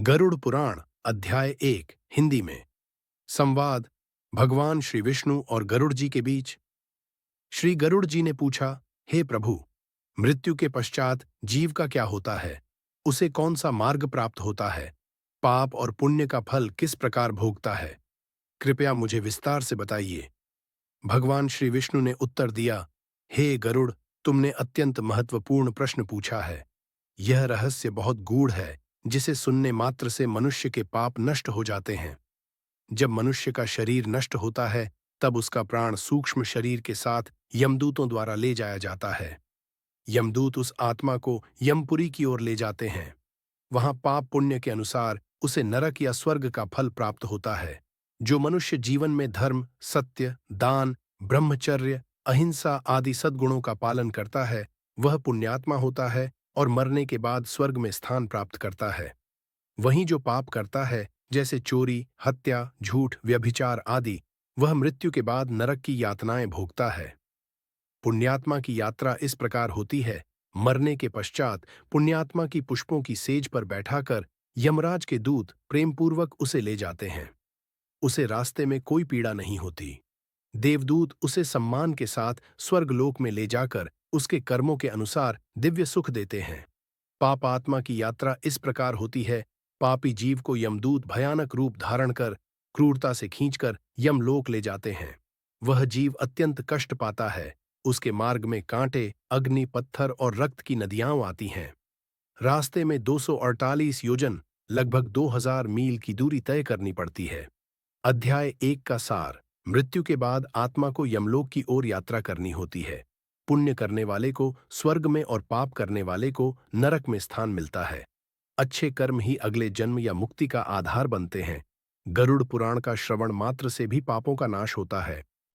गरुड़ पुराण अध्याय 1 हिंदी में। संवाद भगवान श्री विष्णु और गरुड़ जी के बीच। श्री गरुड़ जी ने पूछा, हे प्रभु, मृत्यु के पश्चात जीव का क्या होता है? उसे कौन सा मार्ग प्राप्त होता है? पाप और पुण्य का फल किस प्रकार भोगता है? कृपया मुझे विस्तार से बताइए। भगवान श्री विष्णु ने उत्तर दिया, हे गरुड़, तुमने अत्यंत महत्वपूर्ण प्रश्न पूछा है। यह रहस्य बहुत गूढ़ है, जिसे सुनने मात्र से मनुष्य के पाप नष्ट हो जाते हैं। जब मनुष्य का शरीर नष्ट होता है, तब उसका प्राण सूक्ष्म शरीर के साथ यमदूतों द्वारा ले जाया जाता है। यमदूत उस आत्मा को यमपुरी की ओर ले जाते हैं। वहां पाप पुण्य के अनुसार उसे नरक या स्वर्ग का फल प्राप्त होता है। जो मनुष्य जीवन में धर्म, सत्य, दान, ब्रह्मचर्य, अहिंसा आदि सद्गुणों का पालन करता है, वह पुण्यात्मा होता है और मरने के बाद स्वर्ग में स्थान प्राप्त करता है। वहीं जो पाप करता है, जैसे चोरी, हत्या, झूठ, व्यभिचार आदि, वह मृत्यु के बाद नरक की यातनाएं भोगता है। पुण्यात्मा की यात्रा इस प्रकार होती है। मरने के पश्चात पुण्यात्मा की पुष्पों की सेज पर बैठाकर यमराज के दूत प्रेमपूर्वक उसे ले जाते हैं। उसे रास्ते में कोई पीड़ा नहीं होती। देवदूत उसे सम्मान के साथ स्वर्गलोक में ले जाकर उसके कर्मों के अनुसार दिव्य सुख देते हैं। पापात्मा की यात्रा इस प्रकार होती है। पापी जीव को यमदूत भयानक रूप धारण कर क्रूरता से खींचकर यमलोक ले जाते हैं। वह जीव अत्यंत कष्ट पाता है। उसके मार्ग में कांटे, अग्नि, पत्थर और रक्त की नदियां आती हैं। रास्ते में 248 योजन, लगभग 2000 मील की दूरी तय करनी पड़ती है। अध्याय 1 का सार। मृत्यु के बाद आत्मा को यमलोक की ओर यात्रा करनी होती है। पुण्य करने वाले को स्वर्ग में और पाप करने वाले को नरक में स्थान मिलता है। अच्छे कर्म ही अगले जन्म या मुक्ति का आधार बनते हैं। गरुड़ पुराण का श्रवण मात्र से भी पापों का नाश होता है।